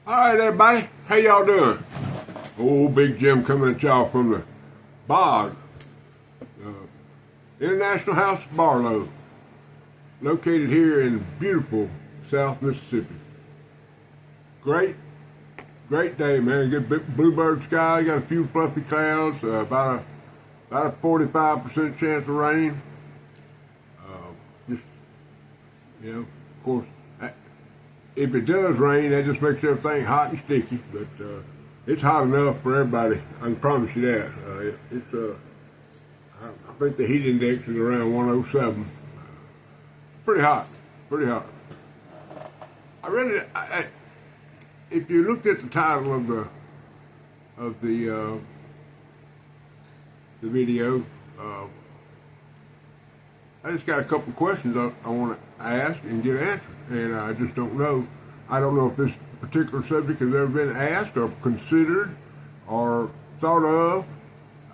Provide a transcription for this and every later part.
All right, everybody. How y'all doing? Old Big Jim coming at y'all from the Bog, International House of Barlow, located here in beautiful South Mississippi. Great day, man. Good bluebird sky. Got a few fluffy clouds. About a 45% chance of rain. Just of course. If it does rain, that just makes everything hot and sticky. But it's hot enough for everybody. I can promise you that. I think the heat index is around 107. Pretty hot. Pretty hot. If you looked at the title of the video, I just got a couple questions I want to ask and get answered, and I just don't know. I don't know if this particular subject has ever been asked or considered or thought of.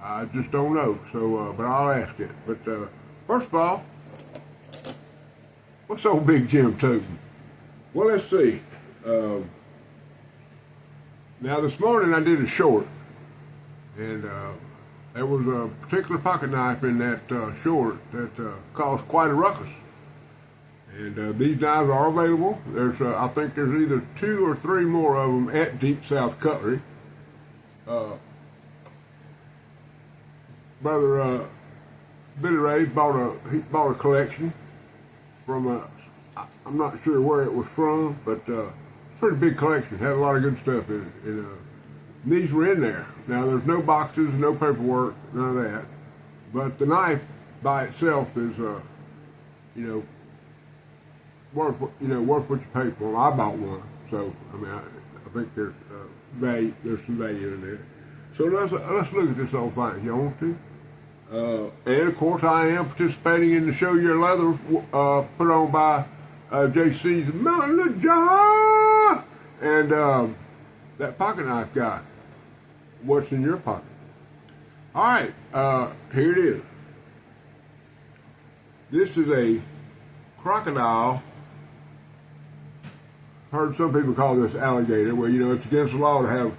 I just don't know. So, but I'll ask it. But first of all, what's old Big Jim toting? Well, let's see. Now this morning I did a short, and there was a particular pocket knife in that short that caused quite a ruckus. And these knives are available. I think there's either 2 or 3 more of them at Deep South Cutlery. Brother Billy Ray bought a collection from I'm not sure where it was from, but pretty big collection. Had a lot of good stuff in it. And these were in there. Now there's no boxes, no paperwork, none of that. But the knife by itself is, worth what you pay for. I bought one, so I mean I think there's value. There's some value in there. So let's look at this old thing. You want to? And of course I am participating in the Show Your Leather put on by JC's Mountain Jaw and that pocket knife guy. What's in your pocket? All right, here it is. This is a crocodile. Heard some people call this alligator. Well, it's against the law to have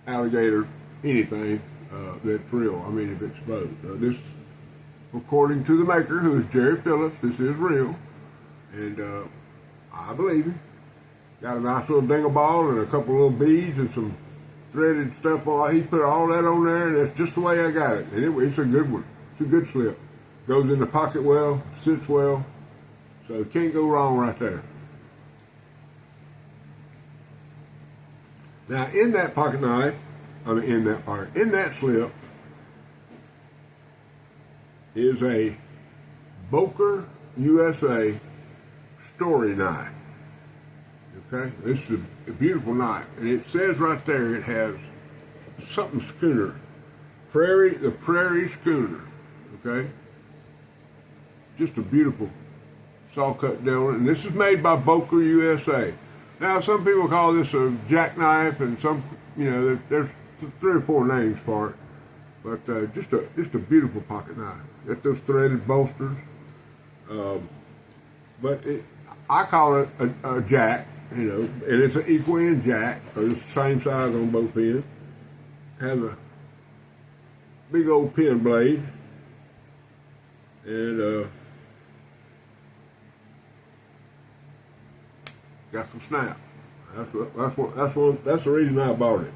alligator anything that's real. I mean, if it's exposed. This, according to the maker, who is Jerry Phillips, this is real, and I believe him. Got a nice little dingle ball and a couple little beads and some threaded stuff on. He put all that on there, and that's just the way I got it. And it's a good one. It's a good slip. Goes in the pocket well, sits well, so can't go wrong right there. Now in that pocket knife, in that slip is a Böker USA story knife. Okay, this is a beautiful knife, and it says right there it has something schooner, the Prairie Schooner. Okay, just a beautiful saw cut deal, and this is made by Böker USA. Now some people call this a jackknife, and some there's 3 or 4 names for it, but just a beautiful pocket knife. Got those threaded bolsters, but I call it a jack. And it's an equal end jack, because it's the same size on both ends. Has a big old pin blade, and got some snap. That's the reason I bought it.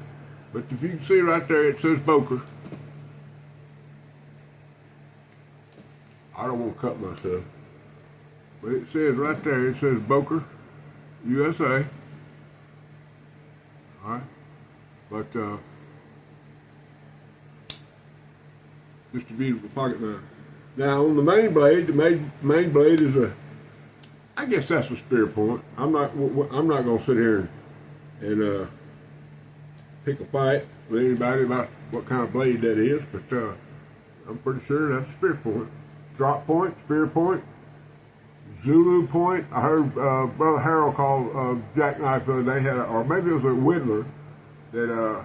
But if you can see right there, it says Böker. I don't want to cut myself, but it says right there, it says Böker USA. All right, but just a beautiful pocket knife. Now on the main blade, main blade is I guess that's a spear point. I'm not gonna sit here and pick a fight with anybody about what kind of blade that is, but I'm pretty sure that's a spear point, drop point, spear point. Zulu point. I heard Brother Harold call jackknife the other day, or maybe it was a whittler, that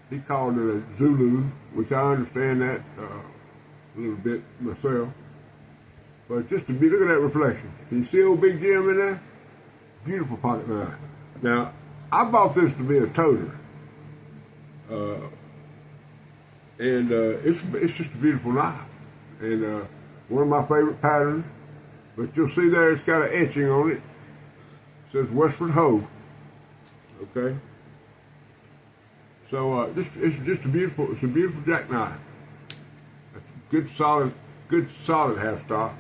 he called it a Zulu, which I understand that a little bit myself. But just to be, look at that reflection. Can you see old Big Jim in there? Beautiful pocket knife. Now, I bought this to be a toter, and it's just a beautiful knife, and one of my favorite patterns. But you'll see there, it's got an etching on it. It says Westford Hoe. Okay. So it's just a beautiful jackknife. Good solid half stock.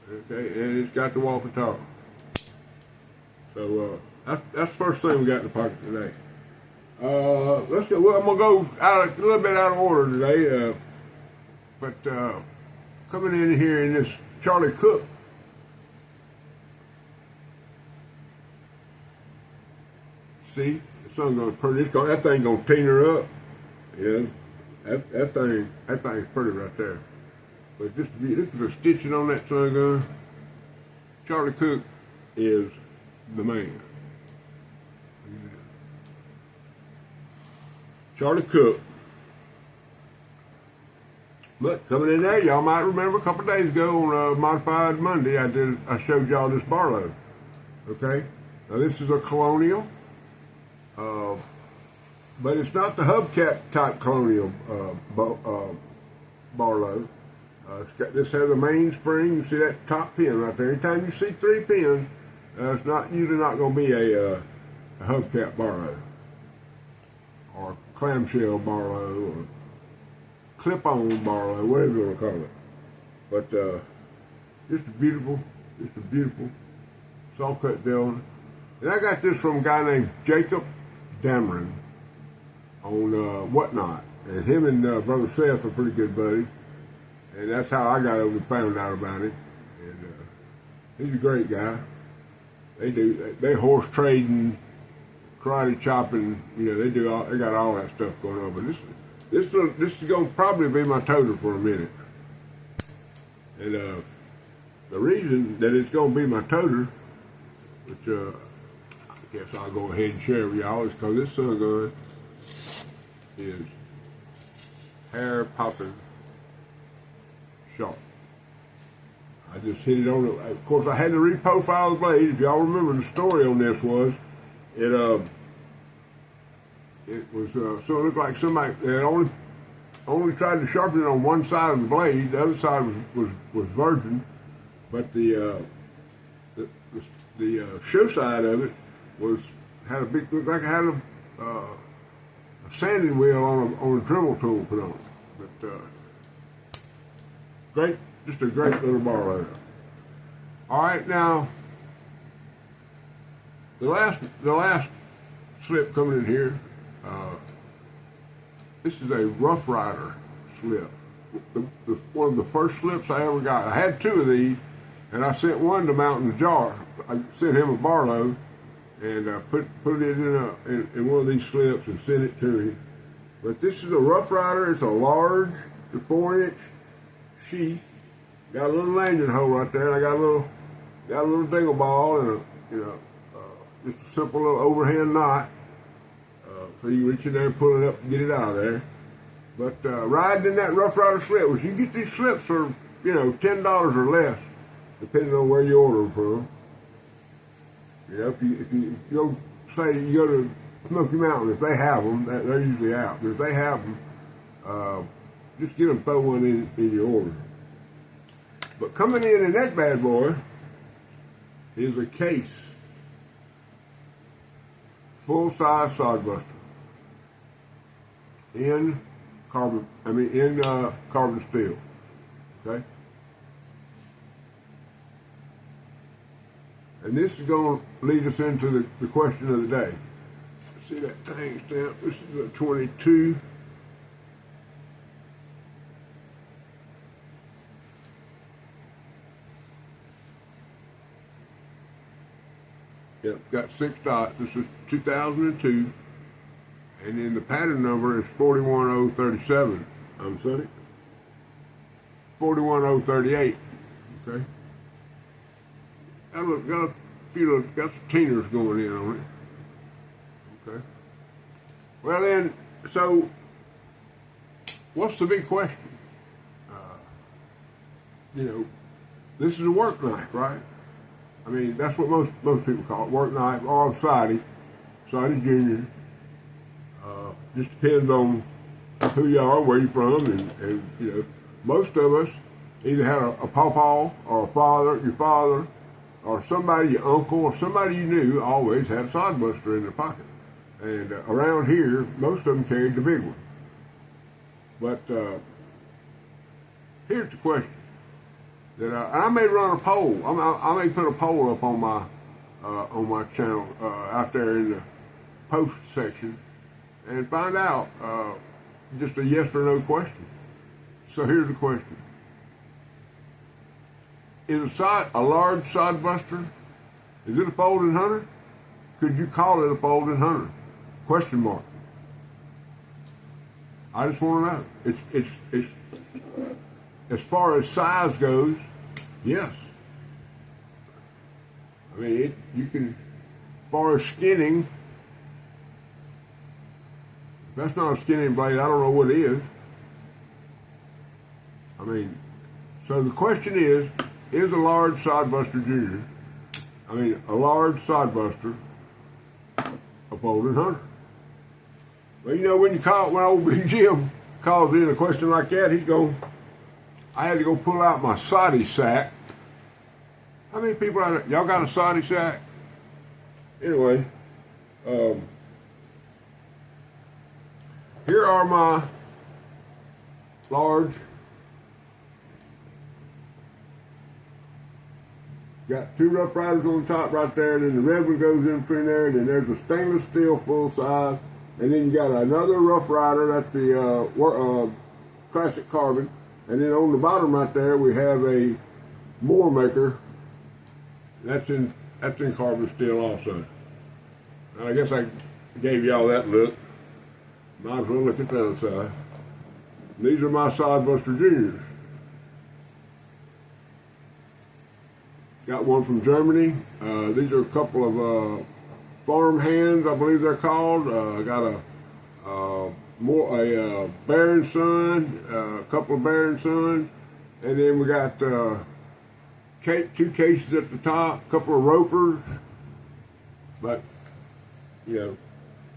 Okay, and it's got the walkie talk. So that's the first thing we got in the pocket today. Let's go. Well, I'm gonna go a little bit out of order today, but coming in here in this Charlie Cook. See, the sun's gonna pretty. That thing gonna teen her up. Yeah, that thing's pretty right there. But just to be, this is a stitching on that sun gun. Charlie Cook is the man. Charlie Cook. But coming in there, y'all might remember a couple of days ago on Modified Monday, I showed y'all this Barlow. Okay, now this is a Colonial, but it's not the hubcap type Colonial Barlow. This has a mainspring. You see that top pin right there. Anytime you see 3 pins, it's usually not going to be a hubcap Barlow or clamshell Barlow or clip-on Barlow, whatever you want to call it. But just a beautiful saw cut building. And I got this from a guy named Jacob Dameron on Whatnot, and him and Brother Seth are pretty good buddies. And that's how I got over and found out about him. And he's a great guy. They horse trading, karate chopping. You know, they got all that stuff going on. But this is gonna probably be my toter for a minute. And the reason that it's gonna be my toter, which I guess I'll go ahead and share with y'all, is because this sun gun is hair popping sharp. I just hit it on it. Of course, I had to reprofile the blade. If y'all remember, the story on this was it was so it looked like somebody had only tried to sharpen it on one side of the blade. The other side was virgin, but the show side of it had a big, looked like it had a sanding wheel on a Dremel tool put on it. But just a great little Barlow. All right, now the last slip coming in here. This is a Rough Rider slip. One of the first slips I ever got. I had 2 of these, and I sent one to Mountain Jar. I sent him a Barlow, and put it in one of these slips and sent it to him. But this is a Rough Rider. It's a large, 4-inch sheath. Got a little lanyard hole right there. And I got a little dingle ball and just a simple little overhand knot. So you reach in there and pull it up and get it out of there. But riding in that Rough Rider slip, which you get these slips for $10 or less, depending on where you order them from. If you go to Smoky Mountain, if they have them, they're usually out. But if they have them, just get them, throw one in your order. But coming in that bad boy is a case, full-size Sodbuster in carbon steel. Okay. And this is going to lead us into the question of the day. See that tang stamp? This is a 22. Yep, got 6 dots. This is 2002. And then the pattern number is 41037. I'm sorry. 41038. Okay. Got some teeners going in on it. Okay. Well then, so what's the big question? This is a work knife, right? I mean, that's what most people call it, work knife or sidey junior. Just depends on who you are, where you're from, and you know, most of us either had a pawpaw or a father, your father, or somebody, your uncle, or somebody you knew always had a Sodbuster in their pocket. And around here, most of them carried the big one. But here's the question that I may run a poll. I may put a poll up on my channel out there in the post section and find out just a yes or no question. So here's the question: is a large Sodbuster, is it a folding hunter? Could you call it a folding hunter? Question mark. I just want to know. It's as far as size goes, yes. I mean, you can, as far as skinning, if that's not a skinning blade, I don't know what is. I mean, so the question is a large Sodbuster Junior, a large Sodbuster, a folding hunter? Well, you know, when old Big Jim calls in a question like that, I had to go pull out my soddy sack. How many people out there, y'all got a soddy sack? Anyway, here are my large, got two Rough Riders on the top right there, and then the red one goes in between there, and then there's a stainless steel full size, and then you got another Rough Rider, that's the classic carbon, and then on the bottom right there we have a Moore Maker, that's in carbon steel also. I guess I gave y'all that look. Might as well look at the other side. These are my Sodbuster Juniors. Got one from Germany. These are a couple of farm hands, I believe they're called. Got a Bear and Son, a couple of Bear and Son, and then we got two cases at the top, a couple of ropers. But you know,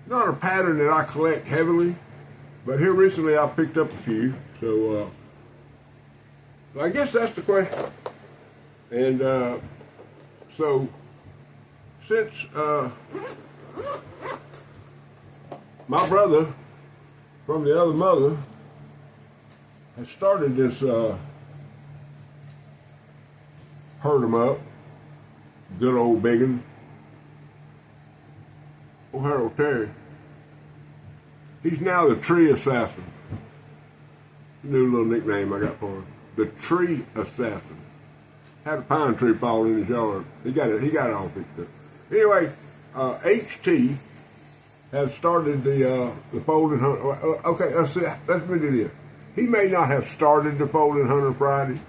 not a pattern that I collect heavily, but here recently I picked up a few. So I guess that's the question. And so since my brother from the other mother has started this herd 'em up, good old biggin', old Harold Terry, he's now the Tree Assassin. New little nickname I got for him, the Tree Assassin. Had a pine tree fall in his yard. He got it all fixed up. Anyway, HT has started the folding hunter. Okay, let's do this. He may not have started the folding hunter Friday,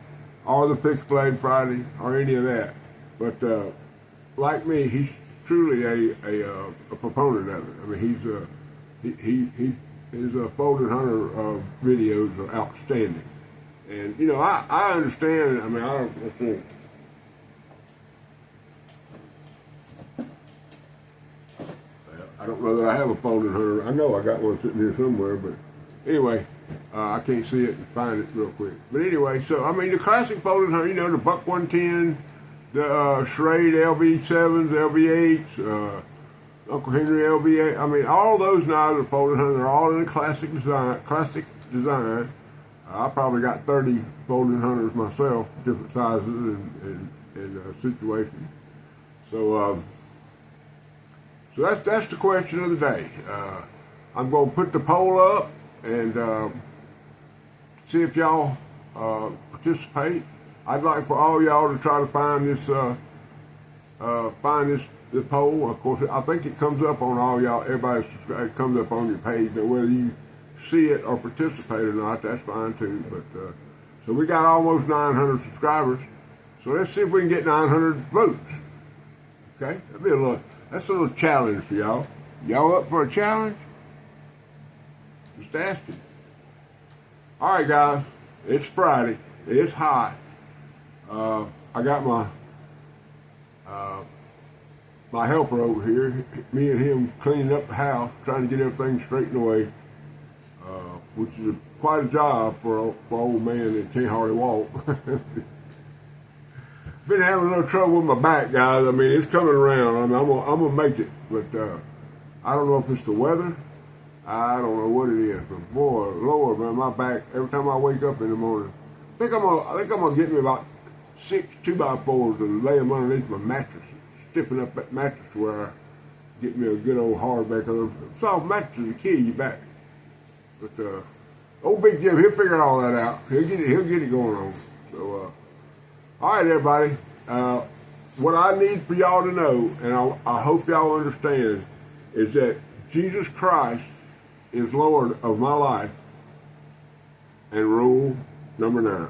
or the fixed blade Friday, or any of that. But like me, he's truly a proponent of it. I mean, his folding hunter videos are outstanding. And you know, I understand. I mean, let's see. I don't know that I have a folding hunter. I know I got one sitting here somewhere, but anyway, I can't see it and find it real quick. But anyway, so I mean, the classic folding hunter, you know, the Buck 110, the Schrade LB7s, LB8s, Uncle Henry LB8. I mean, all those knives are folding hunter. They're all in a classic design. I probably got 30 folding hunters myself, different sizes and situations. So, so that's the question of the day. I'm going to put the poll up and see if y'all participate. I'd like for all y'all to try to find the poll. Of course, I think it comes up on all y'all. It comes up on your page, but whether you see it or participate or not, that's fine too. But so we got almost 900 subscribers. So let's see if we can get 900 votes. Okay, that's a little challenge for y'all. Y'all up for a challenge? Just asking. All right, guys. It's Friday. It's hot. I got my My helper over here, me and him cleaning up the house, trying to get everything straightened away, which is quite a job for an old man that can't hardly walk. Been having a little trouble with my back, guys. I mean, it's coming around. I mean, I'm gonna make it, but I don't know if it's the weather. I don't know what it is, but boy, Lord, man, my back. Every time I wake up in the morning, I think I'm gonna get me about 6 2x4s and lay them underneath my mattress, stiffen up that mattress where I get me a good old hardback. Soft mattress will kill you back. But old Big Jim, he'll figure all that out. He'll get it going on. So, all right, everybody. What I need for y'all to know, and I hope y'all understand, is that Jesus Christ is Lord of my life and rule number 9.